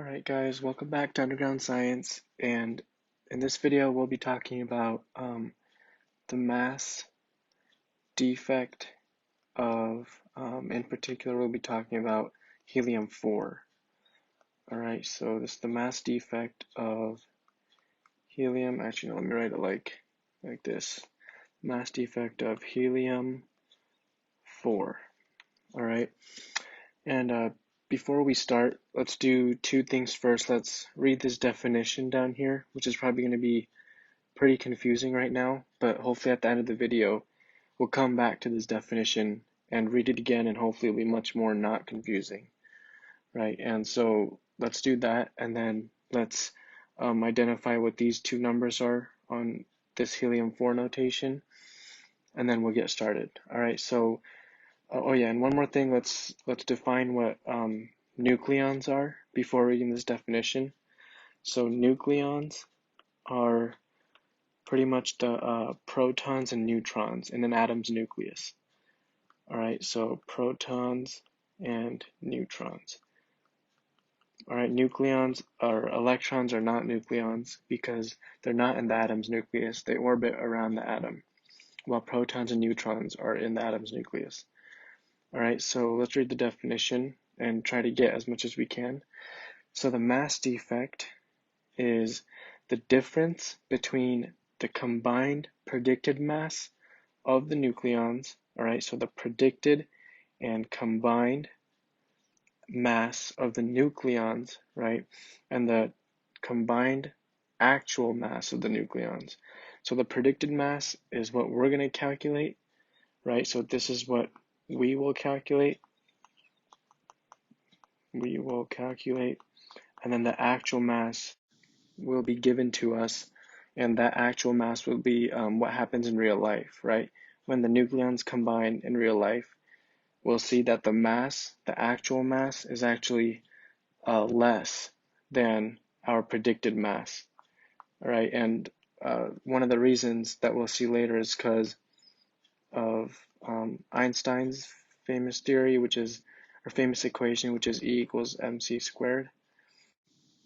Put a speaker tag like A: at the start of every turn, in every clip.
A: Alright guys, welcome back to Underground Science, and in this video we'll be talking about the mass defect of, in particular we'll be talking about helium-4. Alright, so this is the mass defect of helium, actually no, let me write it like this, mass defect of helium-4. Alright, and before we start, let's do two things first. Let's read this definition down here, which is probably going to be pretty confusing right now, but hopefully at the end of the video, we'll come back to this definition and read it again, and hopefully it'll be much more not confusing, right? And so let's do that, and then let's identify what these two numbers are on this helium-4 notation, and then we'll get started. All right, so oh yeah, and one more thing, let's define what nucleons are before reading this definition. So nucleons are pretty much the protons and neutrons in an atom's nucleus. Alright, so protons and neutrons. Alright, nucleons or electrons are not nucleons because they're not in the atom's nucleus. They orbit around the atom, while protons and neutrons are in the atom's nucleus. Alright, so let's read the definition and try to get as much as we can. So the mass defect is the difference between the combined predicted mass of the nucleons, alright, so the predicted and combined mass of the nucleons, right, and the combined actual mass of the nucleons. So the predicted mass is what we're going to calculate, right, so this is what we will calculate, and then the actual mass will be given to us, and that actual mass will be what happens in real life, right? When the nucleons combine in real life, we'll see that the actual mass, is actually less than our predicted mass, all right? And one of the reasons that we'll see later is because of Einstein's famous theory, famous equation, which is E equals mc squared.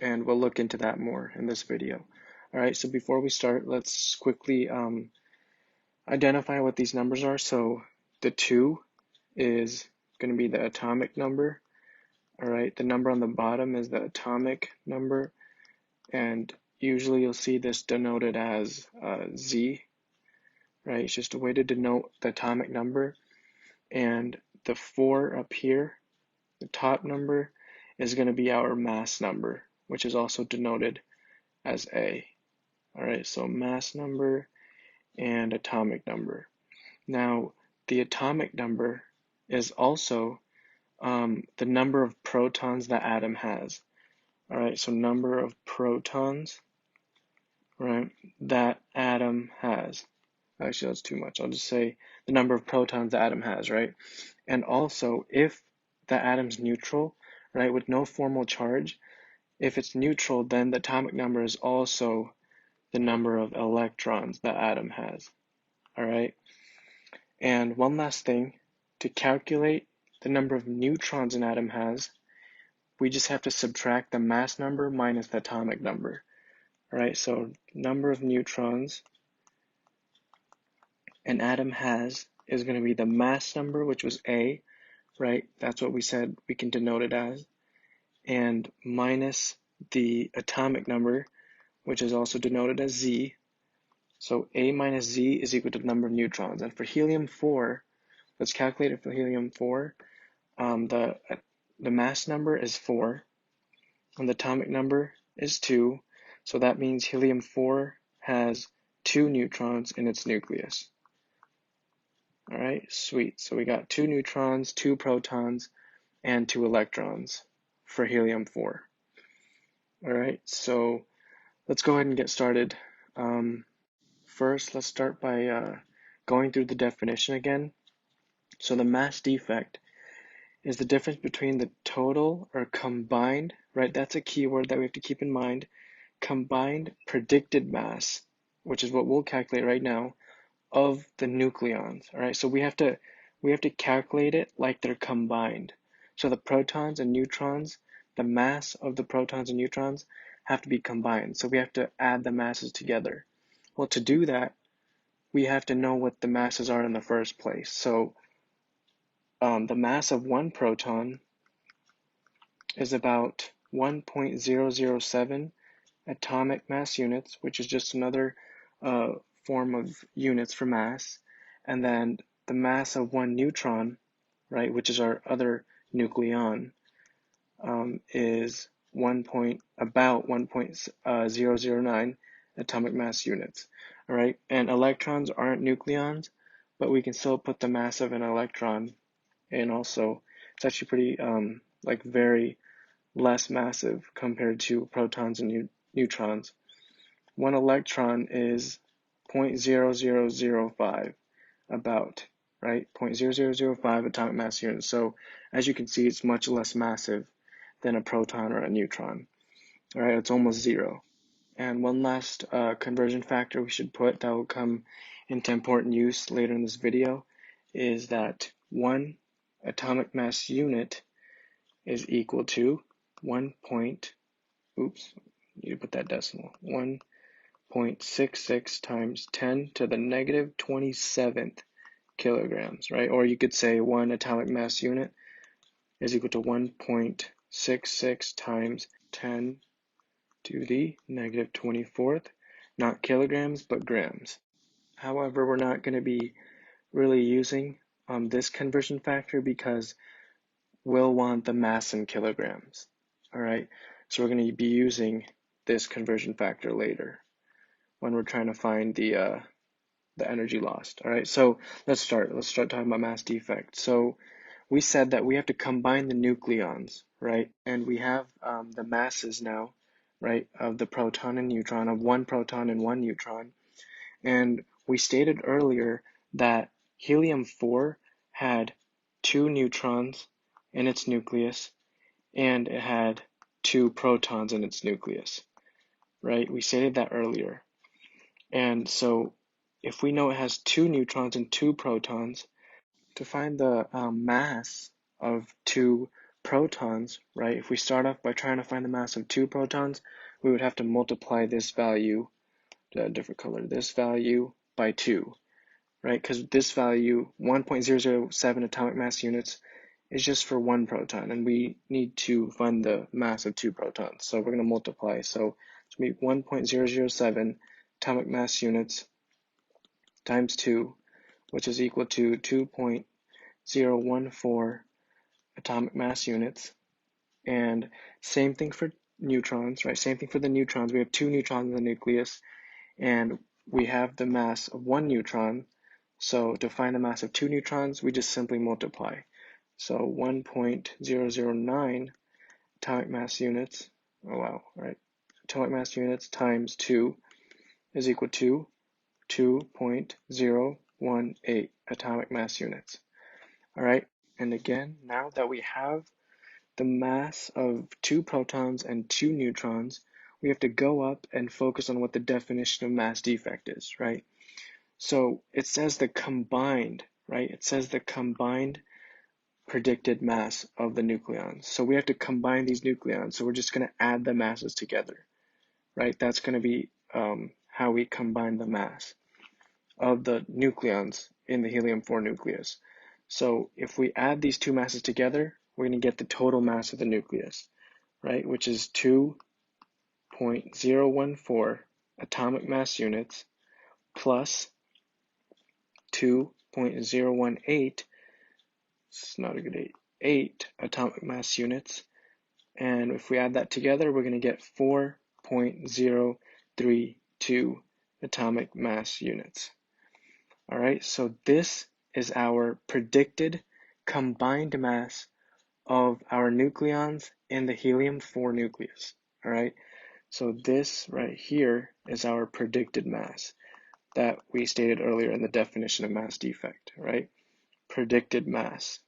A: And we'll look into that more in this video. All right, so before we start, let's quickly identify what these numbers are. So the 2 is going to be the atomic number. All right, the number on the bottom is the atomic number, and usually you'll see this denoted as Z, right? It's just a way to denote the atomic number. And the 4 up here, the top number, is going to be our mass number, which is also denoted as A. All right, so mass number and atomic number. Now, the atomic number is also the number of protons the atom has. All right, so number of protons, right, that atom has. Actually, that's too much. I'll just say the number of protons the atom has, right? And also, if the atom's neutral, right, with no formal charge, if it's neutral, then the atomic number is also the number of electrons the atom has, all right? And one last thing, to calculate the number of neutrons an atom has, we just have to subtract the mass number minus the atomic number, all right? So number of neutrons an atom has is going to be the mass number, which was A, right? That's what we said we can denote it as, and minus the atomic number, which is also denoted as Z. So A minus Z is equal to the number of neutrons. And for helium-4, let's calculate it for helium-4. The mass number is 4, and the atomic number is 2. So that means helium-4 has 2 neutrons in its nucleus. All right, sweet. So we got 2 neutrons, 2 protons, and 2 electrons for helium-4. All right, so let's go ahead and get started. First, let's start by going through the definition again. So the mass defect is the difference between the total or combined, right? That's a key word that we have to keep in mind. Combined predicted mass, which is what we'll calculate right now, of the nucleons. All right, so we have to calculate it like they're combined. So the protons and neutrons, the mass of the protons and neutrons have to be combined. So we have to add the masses together. Well, to do that, we have to know what the masses are in the first place. So the mass of one proton is about 1.007 atomic mass units, which is just another form of units for mass. And then the mass of one neutron, right, which is our other nucleon, is about 1.009 atomic mass units. All right, and electrons aren't nucleons, but we can still put the mass of an electron in also. It's actually pretty very less massive compared to protons and neutrons. One electron is 0.0005 about, right? 0.0005 atomic mass units. So as you can see, it's much less massive than a proton or a neutron. All right, it's almost zero. And one last conversion factor we should put that will come into important use later in this video is that one atomic mass unit is equal to 1. Need to put that decimal. 1.66 times 10 to the negative 27th kilograms, right? Or you could say one atomic mass unit is equal to 1.66 times 10 to the negative 24th, not kilograms, but grams. However, we're not going to be really using this conversion factor because we'll want the mass in kilograms. All right, so we're going to be using this conversion factor later when we're trying to find the energy lost. All right, so let's start talking about mass defect. So we said that we have to combine the nucleons, right? And we have the masses now, right, of the proton and neutron, of one proton and one neutron. And we stated earlier that helium-4 had 2 neutrons in its nucleus, and it had 2 protons in its nucleus, right? We stated that earlier. And so if we know it has 2 neutrons and 2 protons, to find the mass of 2 protons, right, if we start off by trying to find the mass of 2 protons, we would have to multiply this value, a different color, this value by 2, right? Because this value, 1.007 atomic mass units, is just for one proton, and we need to find the mass of 2 protons. So we're going to multiply. So it's going to be 1.007 atomic mass units times 2, which is equal to 2.014 atomic mass units. And same thing for neutrons, right? Same thing for the neutrons. We have 2 neutrons in the nucleus, and we have the mass of 1 neutron. So to find the mass of 2 neutrons, we just simply multiply. So 1.009 atomic mass units, atomic mass units times 2 is equal to 2.018 atomic mass units. All right, and again, now that we have the mass of 2 protons and 2 neutrons, we have to go up and focus on what the definition of mass defect is, right? So it says the combined, right? It says the combined predicted mass of the nucleons. So we have to combine these nucleons. So we're just going to add the masses together, right? That's going to be how we combine the mass of the nucleons in the helium-4 nucleus. So if we add these 2 masses together, we're going to get the total mass of the nucleus, right? Which is 2.014 atomic mass units plus 2.018, it's not a good 8 atomic mass units. And if we add that together, we're going to get 4.032 atomic mass units. All right, so this is our predicted combined mass of our nucleons in the helium-4 nucleus. All right, so this right here is our predicted mass that we stated earlier in the definition of mass defect, right? Predicted mass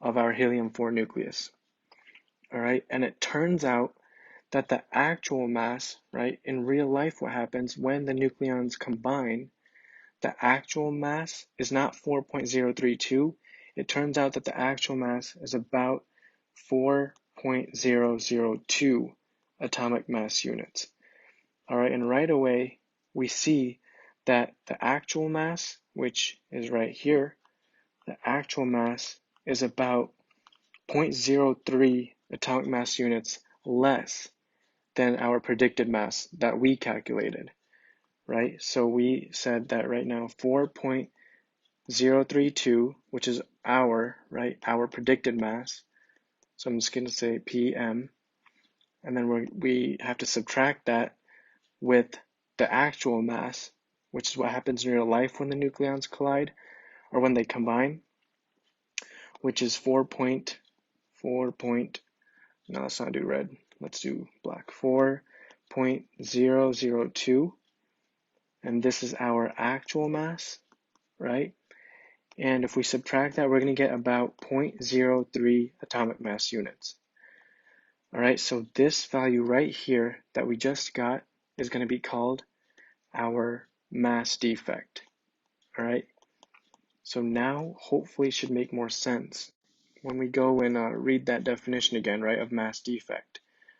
A: of our helium-4 nucleus. All right, and it turns out that the actual mass, right, in real life, what happens when the nucleons combine, the actual mass is not 4.032. It turns out that the actual mass is about 4 0.002 atomic mass units. All right, and right away we see that the actual mass, which is right here, the actual mass is about 0.03 atomic mass units less than our predicted mass that we calculated, right? So we said that right now 4.032, which is our predicted mass. So I'm just going to say PM, and then we have to subtract that with the actual mass, which is what happens in real life when the nucleons collide or when they combine, which is 4.4. No, let's not do red. Let's do black. 4.002, and this is our actual mass, right? And if we subtract that, we're going to get about 0.03 atomic mass units. All right, so this value right here that we just got is going to be called our mass defect. All right, so now hopefully it should make more sense when we go and read that definition again, right, of mass defect.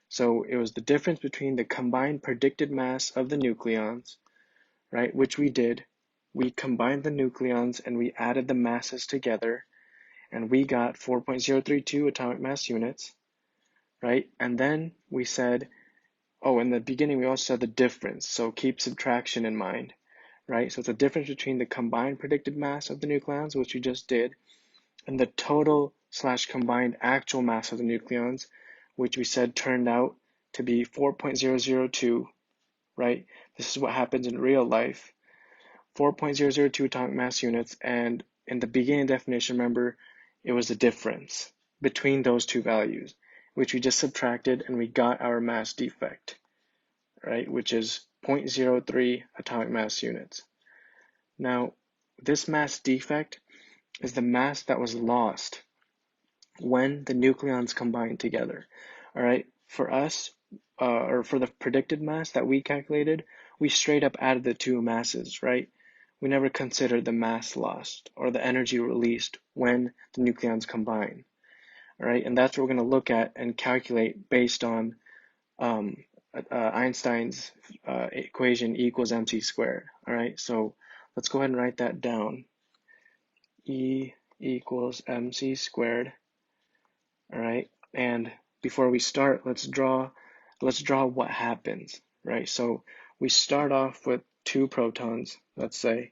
A: So it was the difference between the combined predicted mass of the nucleons, right, which we did. We combined the nucleons and we added the masses together, and we got 4.032 atomic mass units, right? And then we said, oh, in the beginning we also said the difference, so keep subtraction in mind, right? So it's the difference between the combined predicted mass of the nucleons, which we just did, and the total / combined actual mass of the nucleons, which we said turned out to be 4.002, right? This is what happens in real life. 4.002 atomic mass units, and in the beginning definition, remember, it was the difference between those two values, which we just subtracted, and we got our mass defect, right, which is 0.03 atomic mass units. Now, this mass defect is the mass that was lost when the nucleons combined together. All right, for us, or for the predicted mass that we calculated, we straight up added the two masses, right? We never considered the mass lost or the energy released when the nucleons combine. All right, and that's what we're going to look at and calculate based on Einstein's equation E equals mc squared. All right, so let's go ahead and write that down. E equals mc squared. All right, and before we start, let's draw what happens, right? So we start off with 2 protons, let's say.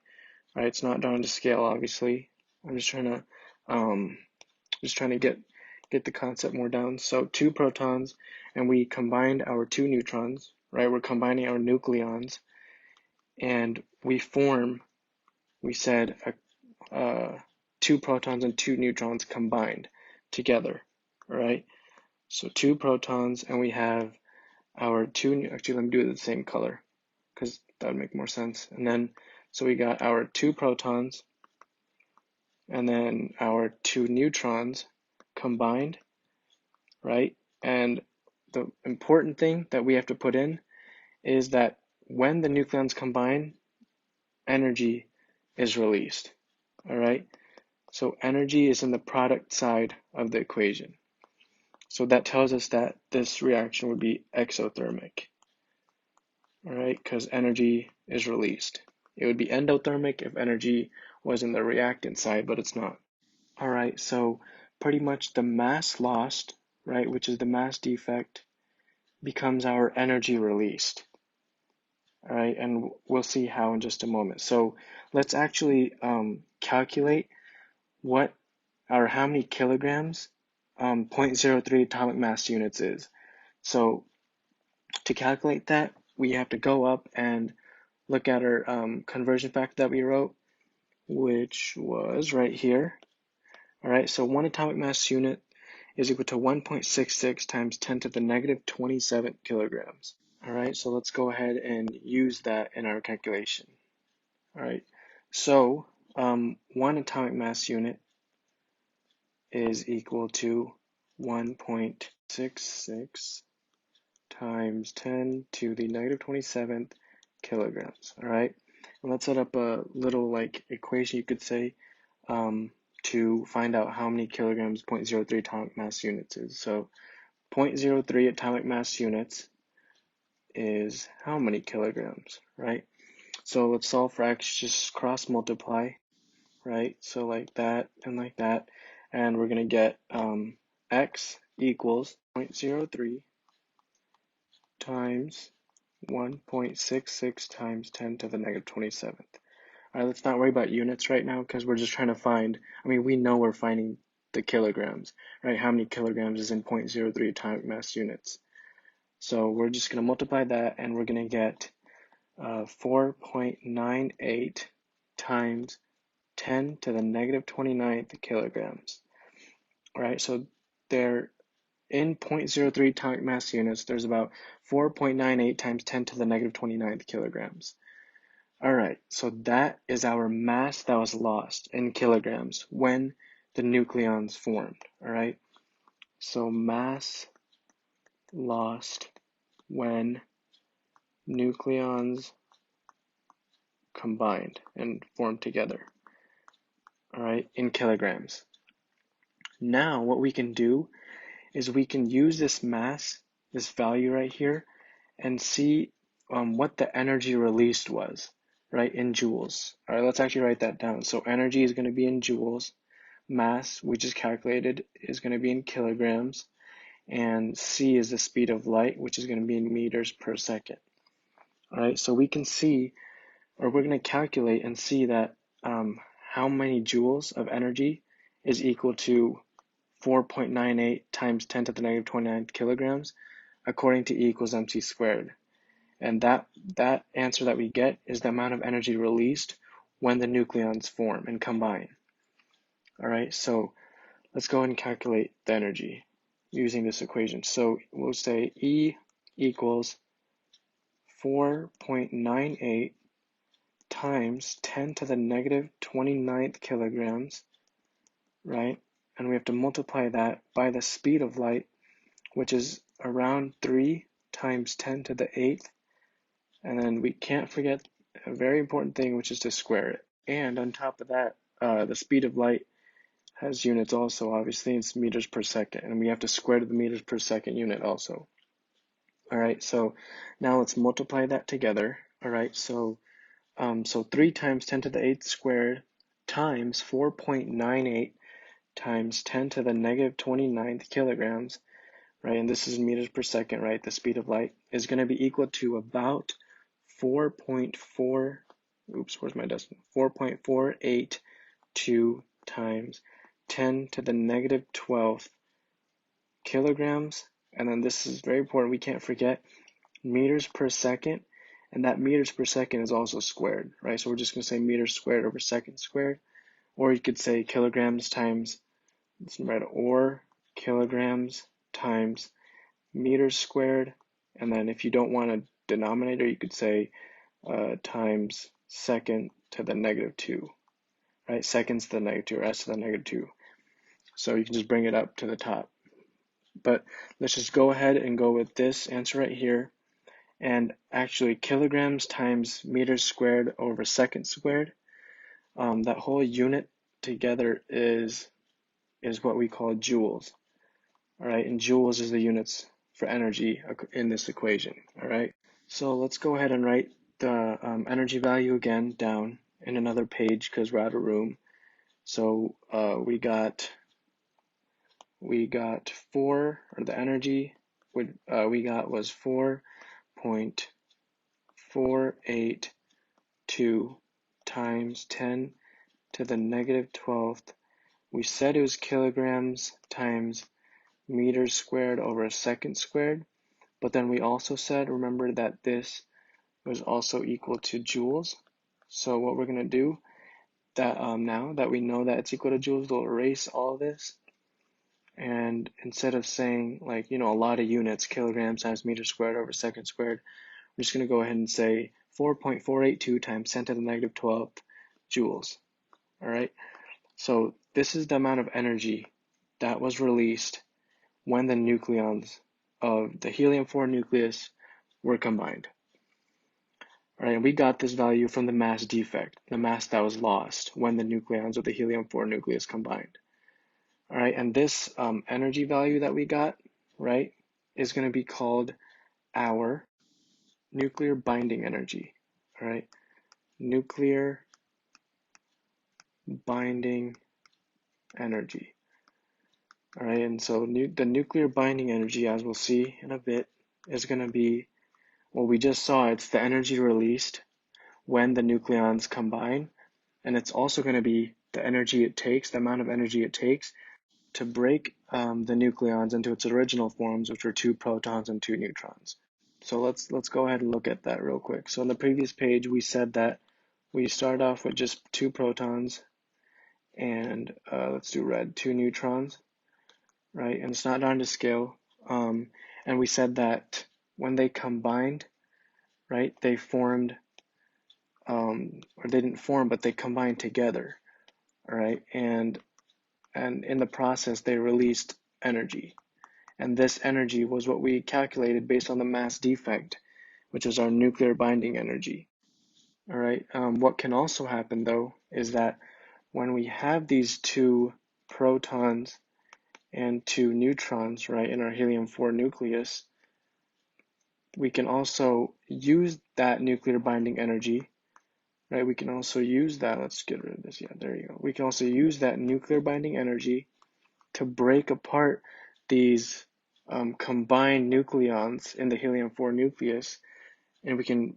A: All right, it's not drawn to scale, obviously. I'm just trying to get the concept more down. So 2 protons, and we combined our 2 neutrons, right? We're combining our nucleons, and we said 2 protons and 2 neutrons combined together, right? So 2 protons, and we have our 2, actually let me do it the same color, because that would make more sense. And then, so we got our 2 protons, and then our 2 neutrons combined, right? And the important thing that we have to put in is that when the nucleons combine, energy is released, all right? So energy is in the product side of the equation. So that tells us that this reaction would be exothermic, all right, because energy is released. It would be endothermic if energy was in the reactant side, but it's not. All right, so pretty much the mass lost, right, which is the mass defect, becomes our energy released. All right, and we'll see how in just a moment. So let's actually calculate how many kilograms 0.03 atomic mass units is. So to calculate that, we have to go up and look at our conversion factor that we wrote, which was right here. All right, so 1 atomic mass unit is equal to 1.66 times 10 to the negative 27 kilograms. All right, so let's go ahead and use that in our calculation. All right, so 1 atomic mass unit is equal to 1.66 times 10 to the negative 27th kilograms. All right, and let's set up a little equation, you could say, to find out how many kilograms 0.03 atomic mass units is. So 0.03 atomic mass units is how many kilograms, right? So let's solve for x, just cross multiply, right? So like that, and we're going to get x equals 0.03 times 1.66 times 10 to the negative 27th. All right, let's not worry about units right now because we're just trying to find, we know we're finding the kilograms, right? How many kilograms is in 0.03 atomic mass units? So we're just going to multiply that and we're going to get 4.98 times 10 to the negative 29th kilograms. All right, so there in 0.03 atomic mass units, there's about 4.98 times 10 to the negative 29th kilograms. All right, so that is our mass that was lost in kilograms when the nucleons formed. All right, so mass lost when nucleons combined and formed together. All right, in kilograms. Now what we can do is we can use this mass, this value right here, and see what the energy released was, right, in joules. All right, let's actually write that down. So energy is going to be in joules, mass, we just calculated, is going to be in kilograms, and c is the speed of light, which is going to be in meters per second. All right, so we can see, or we're going to calculate and see that how many joules of energy is equal to 4.98 times 10 to the negative 29th kilograms, according to E equals mc squared. And that answer that we get is the amount of energy released when the nucleons form and combine. All right, so let's go ahead and calculate the energy using this equation. So we'll say E equals 4.98 times 10 to the negative 29th kilograms, right? And we have to multiply that by the speed of light, which is around 3 times 10 to the 8th. And then we can't forget a very important thing, which is to square it. And on top of that, the speed of light has units also. Obviously, it's meters per second. And we have to square the meters per second unit also. All right, so now let's multiply that together. All right, so 3 times 10 to the 8th squared times 4.98 times 10 to the negative 29th kilograms, right? And this is meters per second, right? The speed of light is going to be equal to about 4.4, oops, where's my decimal? 4.482 times 10 to the negative 12th kilograms. And then this is very important, we can't forget meters per second. And that meters per second is also squared, right? So we're just going to say meters squared over seconds squared. Or you could say kilograms times, or kilograms times meters squared. And then if you don't want a denominator, you could say times second to the negative 2, right? Seconds to the negative 2, or s to the negative 2. So you can just bring it up to the top. But let's just go ahead and go with this answer right here. And actually, kilograms times meters squared over seconds squared, that whole unit together is what we call joules. All right, and joules is the units for energy in this equation. All right, so let's go ahead and write the energy value again down in another page because we're out of room. So we got 4, or the energy we got was 4.482 times 10 to the negative 12th. We said it was kilograms times meters squared over a second squared, but then we also said, remember, that this was also equal to joules. So what we're going to do, that now that we know that it's equal to joules, we'll erase all this. And instead of saying, like, a lot of units, kilograms times meters squared over second squared, we're just going to go ahead and say 4.482 times 10 to the negative 12th joules. All right, so this is the amount of energy that was released when the nucleons of the helium-4 nucleus were combined. All right, and we got this value from the mass defect, the mass that was lost when the nucleons of the helium-4 nucleus combined. All right, and this energy value that we got, right, is going to be called our nuclear binding energy. All right, nuclear binding energy. All right, and so the nuclear binding energy, as we'll see in a bit, is going to be, well, we just saw it's the energy released when the nucleons combine, and it's also going to be the energy it takes, the amount of energy it takes to break the nucleons into its original forms, which were 2 protons and 2 neutrons. So let's go ahead and look at that real quick. So on the previous page, we said that we start off with just 2 protons and let's do red, 2 neutrons, right? And it's not down to scale. And we said that when they combined, right, they formed, or they didn't form, but they combined together, all right? And in the process, they released energy. And this energy was what we calculated based on the mass defect, which is our nuclear binding energy. All right. What can also happen, though, is that when we have these 2 protons and 2 neutrons, right, in our helium-4 nucleus, we can also use that nuclear binding energy, right? We can also use that. Let's get rid of this. Yeah, there you go. We can also use that nuclear binding energy to break apart these combined nucleons in the helium-4 nucleus, and we can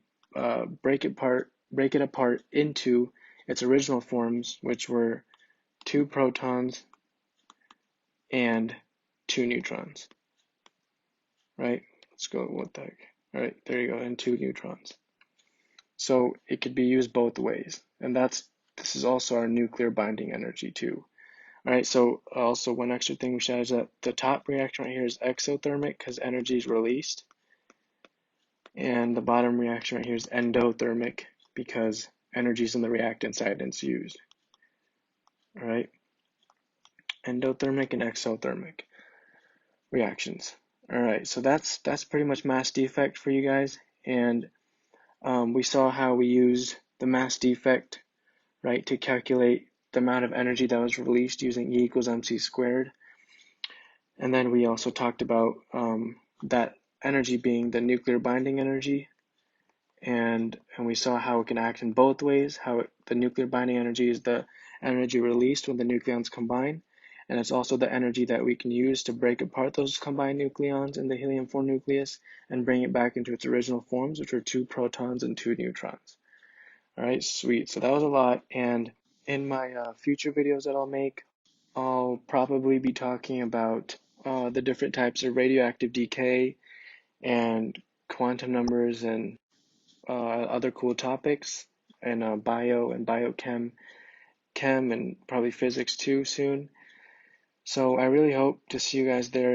A: break it apart into its original forms, which were 2 protons and 2 neutrons. Right? Let's go. What the heck? All right, there you go, and 2 neutrons. So it could be used both ways, and this is also our nuclear binding energy too. All right, so also one extra thing we should add is that the top reaction right here is exothermic because energy is released. And the bottom reaction right here is endothermic because energy is in the reactant side and it's used. All right, endothermic and exothermic reactions. All right, so that's pretty much mass defect for you guys. And we saw how we used the mass defect, right, to calculate the amount of energy that was released using E equals mc squared. And then we also talked about that energy being the nuclear binding energy, and we saw how it can act in both ways, the nuclear binding energy is the energy released when the nucleons combine, and it's also the energy that we can use to break apart those combined nucleons in the helium-4 nucleus and bring it back into its original forms, which are 2 protons and 2 neutrons. All right, sweet. So that was a lot, and in my future videos that I'll make, I'll probably be talking about the different types of radioactive decay and quantum numbers and other cool topics, and bio and biochem, and probably physics too soon. So I really hope to see you guys there.